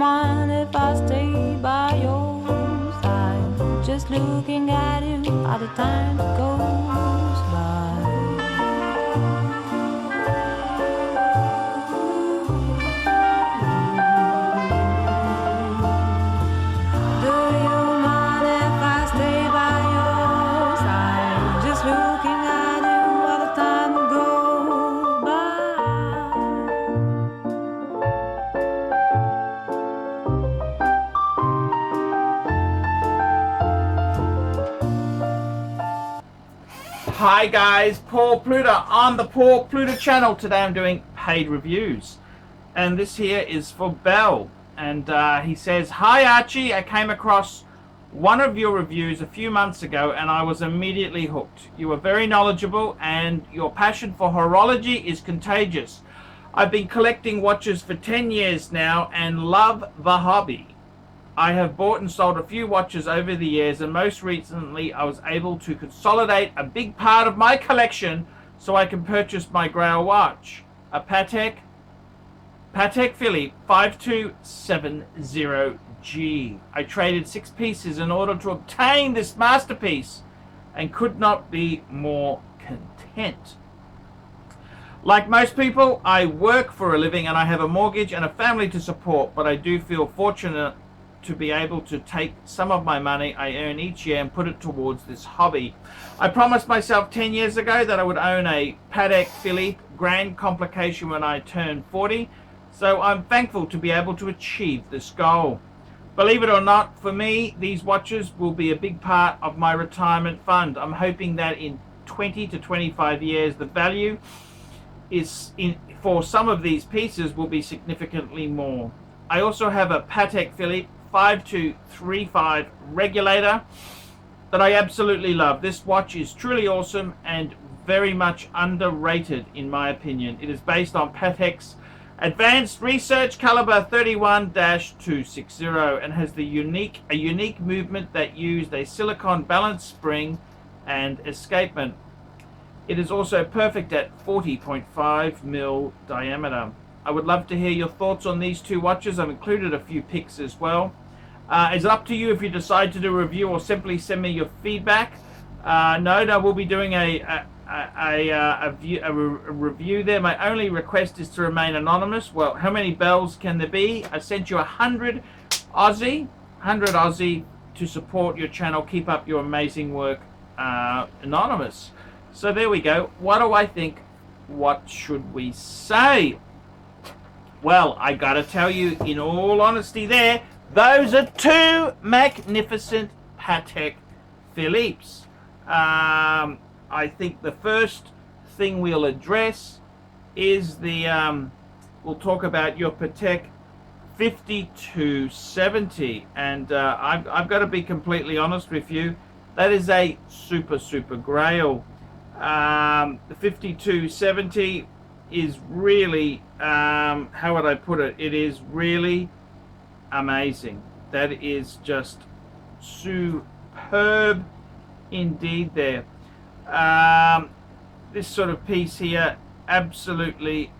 mind if I stay by your side? Just looking at you all the time goes by. Do you mind if I stay by your side? Just looking at you all the time goes by. Hi guys, Paul Pluta on the Paul Pluta channel. Today I'm doing paid reviews, and this here is for Bell, and he says, "Hi Archie, I came across one of your reviews a few months ago and I was immediately hooked. You are very knowledgeable and your passion for horology is contagious. I've been collecting watches for 10 years now and love the hobby. I have bought and sold a few watches over the years, and most recently I was able to consolidate a big part of my collection so I can purchase my grail watch, a Patek Philippe 5270G. I traded 6 pieces in order to obtain this masterpiece and could not be more content. Like most people, I work for a living and I have a mortgage and a family to support, but I do feel fortunate to be able to take some of my money I earn each year and put it towards this hobby. I promised myself 10 years ago that I would own a Patek Philippe Grand Complication when I turned 40, so I'm thankful to be able to achieve this goal. Believe it or not, for me, these watches will be a big part of my retirement fund. I'm hoping that in 20 to 25 years, the value for some of these pieces will be significantly more. I also have a Patek Philippe 5235 Regulator that I absolutely love. This watch is truly awesome and very much underrated in my opinion. It is based on Patek's Advanced Research Caliber 31-260 and has a unique movement that used a silicone balance spring and escapement. It is also perfect at 40.5mm diameter. I would love to hear your thoughts on these two watches. I've included a few pics as well. It's up to you if you decide to do a review or simply send me your feedback. No, we'll be doing a review there. My only request is to remain anonymous. Well, how many bells can there be? I sent you 100 Aussie to support your channel. Keep up your amazing work, anonymous. So there we go. What do I think? What should we say? Well, I gotta tell you, in all honesty there, those are two magnificent Patek Philippes. I think the first thing we'll address is we'll talk about your Patek 5270. And I've got to be completely honest with you, that is a super grail. The 5270 is really, how would I put it? It is really amazing. That is just superb indeed there. This sort of piece here, absolutely,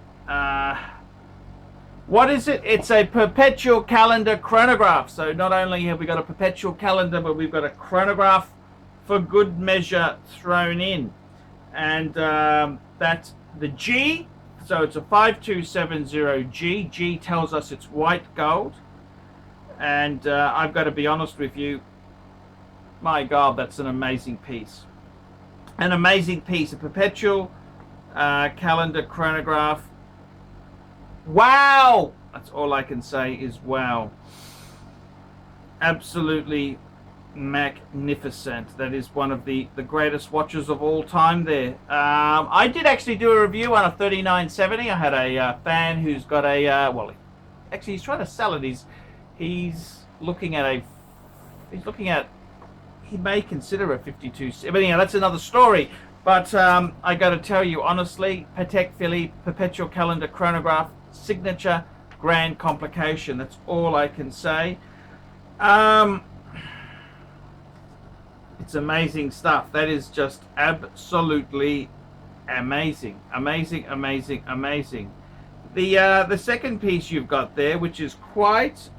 what is it? It's a perpetual calendar chronograph. So not only have we got a perpetual calendar, but we've got a chronograph for good measure thrown in. And that's the G. So it's a 5270G. G tells us it's white gold. And I've got to be honest with you, my God, that's an amazing piece. An amazing piece. A perpetual calendar chronograph. Wow! That's all I can say is wow. Absolutely magnificent. That is one of the greatest watches of all time there. I did actually do a review on a 3970. I had a fan who's got a well, actually he's trying to sell it. He's looking at he may consider a 5270, but anyhow, that's another story. But I got to tell you honestly, Patek Philippe Perpetual Calendar Chronograph Signature Grand Complication. That's all I can say. It's amazing stuff. That is just absolutely amazing. Amazing. The second piece you've got there, which is quite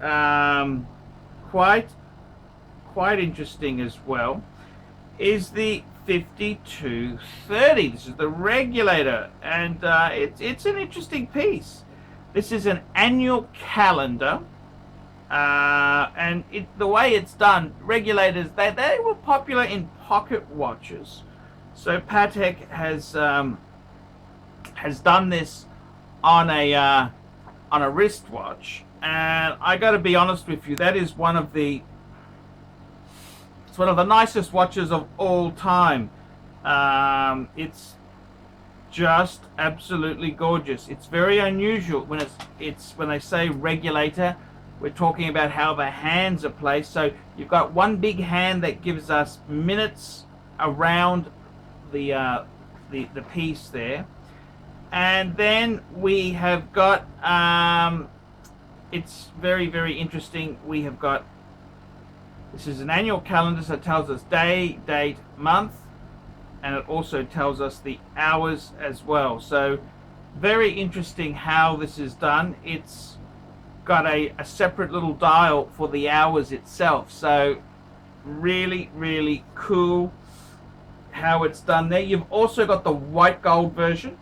interesting as well, is the 5230. This is the Regulator, and it's an interesting piece. This is an annual calendar, and the way it's done, Regulators, they were popular in pocket watches. So Patek has done this on a wristwatch, and I got to be honest with you, that is it's one of the nicest watches of all time. It's just absolutely gorgeous. It's very unusual when when they say Regulator, we're talking about how the hands are placed. So you've got one big hand that gives us minutes around the piece there, and then we have got it's very, very interesting. We have got, this is an annual calendar, so it tells us day, date, month, and it also tells us the hours as well. So very interesting how this is done. It's got a separate little dial for the hours itself. So really, really cool how it's done there. You've also got the white gold version.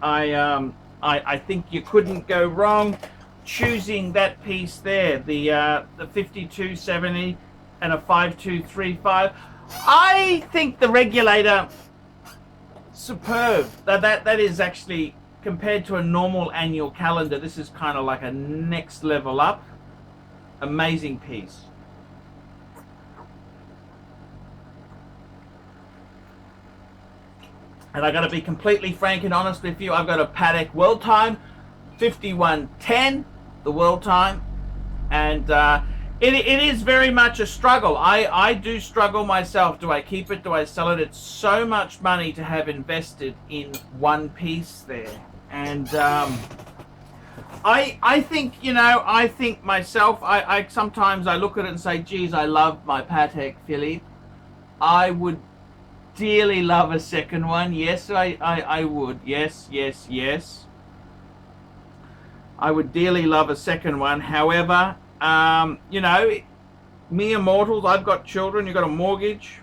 I think you couldn't go wrong choosing that piece there, the 5270 and a 5235. I think the Regulator, superb. That is actually, compared to a normal annual calendar, this is kind of like a next level up. Amazing piece. And I got to be completely frank and honest with you, I've got a Patek World Time 5110, the World Time, and it is very much a struggle. I do struggle myself. Do I keep it? Do I sell it? It's so much money to have invested in one piece there. And I think, I think myself, I sometimes I look at it and say, geez, I love my Patek Philippe. I would dearly love a second one. Yes, I would. Yes. I would dearly love a second one. However, mere mortals, I've got children, you've got a mortgage,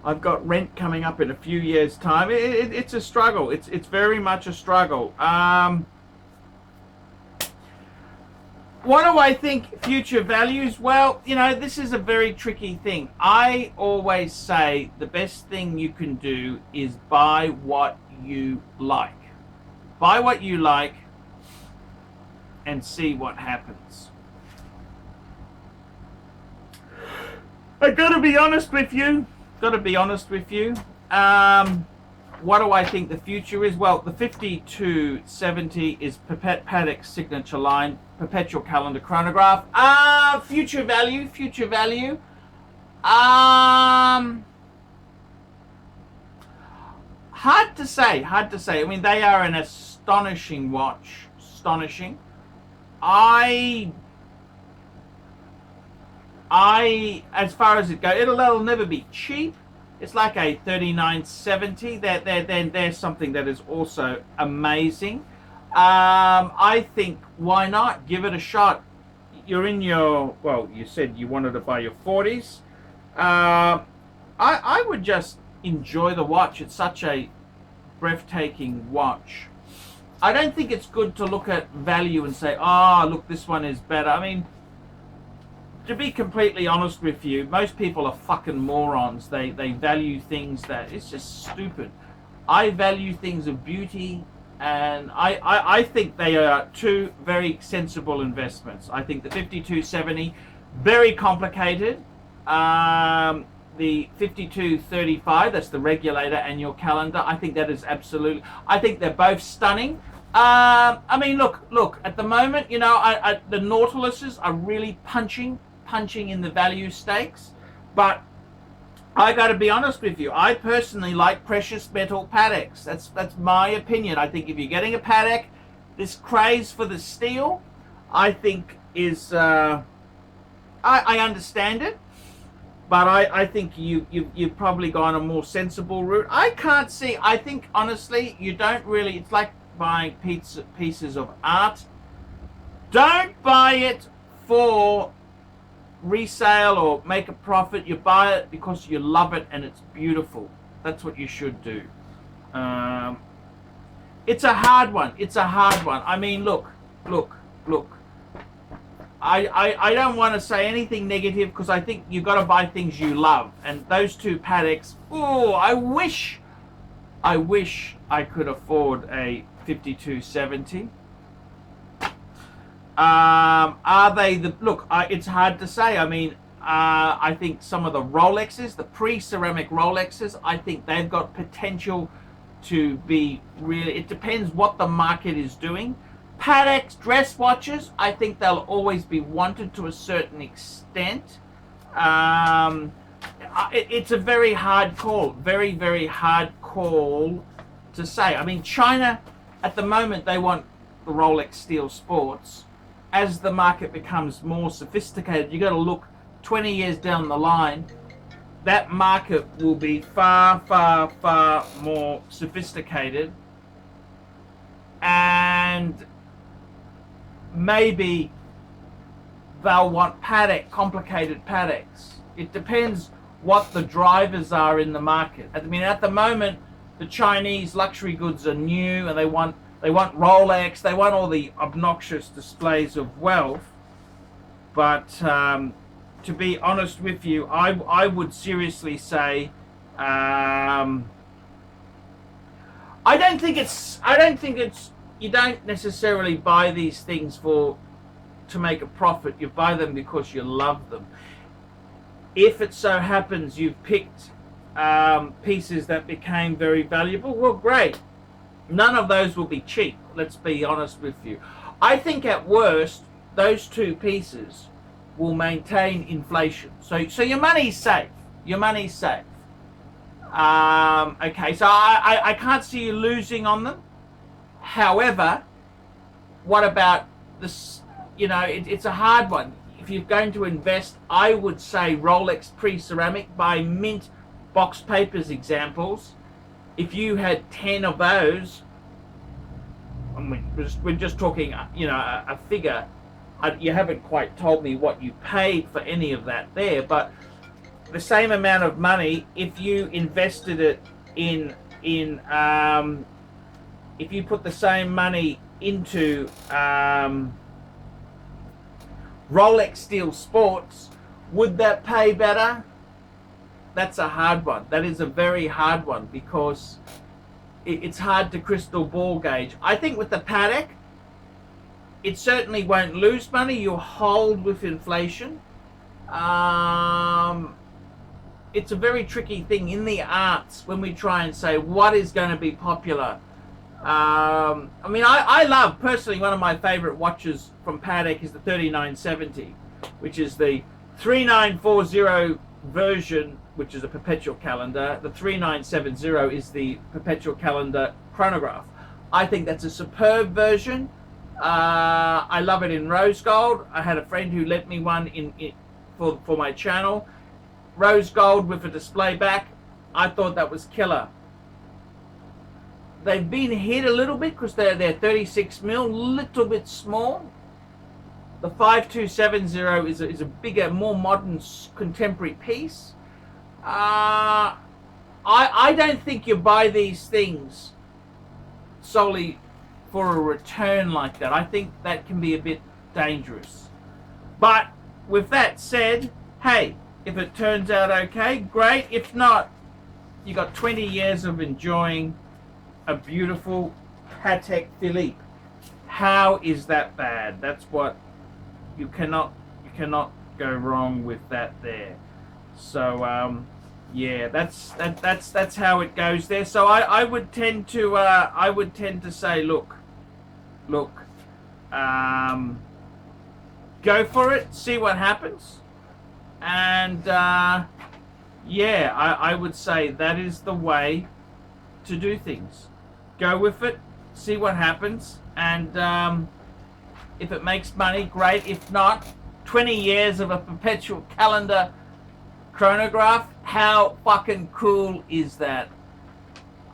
I've got rent coming up in a few years' time. It's a struggle. It's very much a struggle. What do I think future values? Well, this is a very tricky thing. I always say the best thing you can do is buy what you like. Buy what you like and see what happens. I gotta be honest with you. What do I think the future is? Well, the 5270 is Patek's signature line, Perpetual calendar chronograph. Future value. Hard to say. I mean, they are an astonishing watch. Astonishing. I as far as it goes, it'll never be cheap. It's like a 3970. There's something that is also amazing. I think, why not give it a shot? You're in your, well, you said you wanted to buy your 40s. I would just enjoy the watch. It's such a breathtaking watch. I don't think it's good to look at value and say, oh, look, this one is better. I mean, to be completely honest with you, most people are fucking morons. They value things that, it's just stupid. I value things of beauty, and I think they are two very sensible investments. I think the 5270, very complicated. The 5235, that's the Regulator annual calendar, I think that is absolutely, I think they're both stunning. I mean, look, at the moment, the Nautiluses are really punching in the value stakes, but I got to be honest with you, I personally like precious metal Pateks. That's my opinion. I think if you're getting a Patek, this craze for the steel, I think is, I understand it. But I think you've probably gone a more sensible route. I can't see. I think honestly, you don't really. It's like buying pieces of art. Don't buy it for resale or make a profit. You buy it because you love it and it's beautiful. That's what you should do. It's a hard one. It's a hard one. I mean, look. I don't want to say anything negative because I think you've got to buy things you love. And those two Pateks, oh, I wish I could afford a 5270. Are they the look? It's hard to say. I mean, I think some of the Rolexes, the pre-ceramic Rolexes, I think they've got potential to be really. It depends what the market is doing. Patek's dress watches, I think they'll always be wanted to a certain extent. It's a very hard call, very hard call to say. I mean, China at the moment they want the Rolex Steel Sports. As the market becomes more sophisticated, you got to look 20 years down the line. That market will be far more sophisticated, and maybe they'll want complicated Pateks. It depends what the drivers are in the market. I mean, at the moment, the Chinese luxury goods are new, and they want Rolex, they want all the obnoxious displays of wealth. But to be honest with you, I would seriously say I don't think it's you don't necessarily buy these things to make a profit. You buy them because you love them. If it so happens you've picked pieces that became very valuable, well, great. None of those will be cheap, let's be honest with you. I think at worst, those two pieces will maintain inflation. So your money's safe. Your money's safe. Okay, so I can't see you losing on them. However, what about this? You know, it's a hard one. If you're going to invest, I would say Rolex pre-ceramic, by mint box papers examples. If you had 10 of those, I mean, we're just talking, you know, a figure. You haven't quite told me what you paid for any of that there, but the same amount of money, if you invested it in if you put the same money into Rolex Steel Sports, would that pay better? That's a hard one. That is a very hard one because it's hard to crystal ball gauge. I think with the Patek, it certainly won't lose money. You'll hold with inflation. It's a very tricky thing in the arts when we try and say what is going to be popular. I mean, I love, personally, one of my favorite watches from Patek is the 3970, which is the 3940 version, which is a perpetual calendar. The 3970 is the perpetual calendar chronograph. I think that's a superb version. I love it in rose gold. I had a friend who lent me one for my channel. Rose gold with a display back. I thought that was killer. They've been hit a little bit because they're 36 mil, little bit small. The 5270 is a bigger, more modern, contemporary piece. I don't think you buy these things solely for a return like that. I think that can be a bit dangerous. But with that said, hey, if it turns out okay, great. If not, you got 20 years of enjoying a beautiful Patek Philippe. How is that bad? That's what you cannot go wrong with that there. So yeah, that's how it goes there. So I would tend to say, look, go for it, see what happens, and yeah, I would say that is the way to do things. Go with it, see what happens, and if it makes money, great. If not, 20 years of a perpetual calendar chronograph. How fucking cool is that?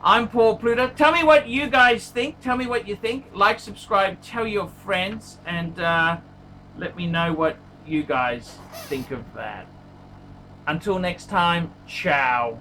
I'm Paul Pluta. Tell me what you guys think. Tell me what you think. Like, subscribe, tell your friends, and let me know what you guys think of that. Until next time, ciao.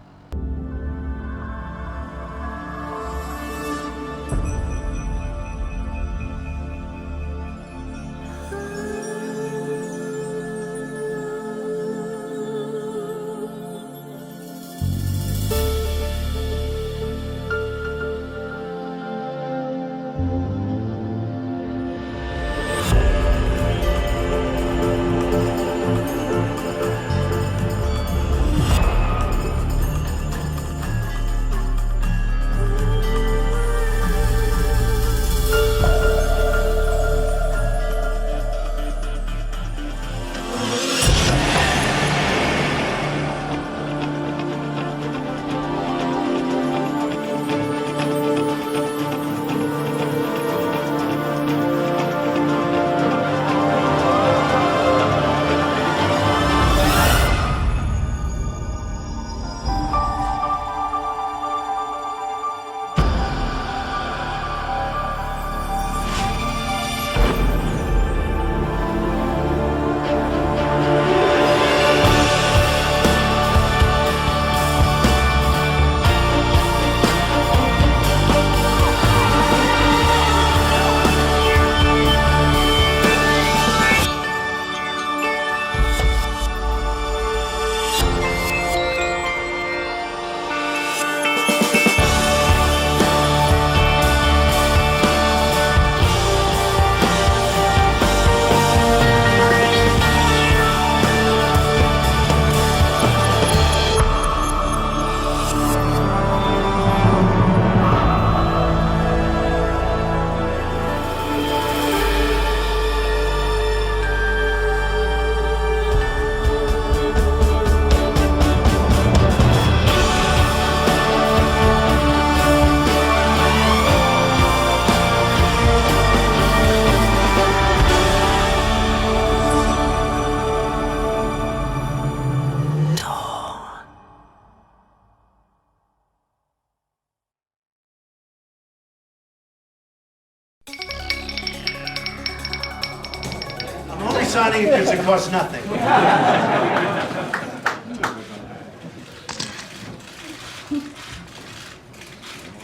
Signing because it costs nothing.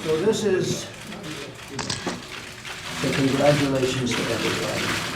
So this is the congratulations to everybody.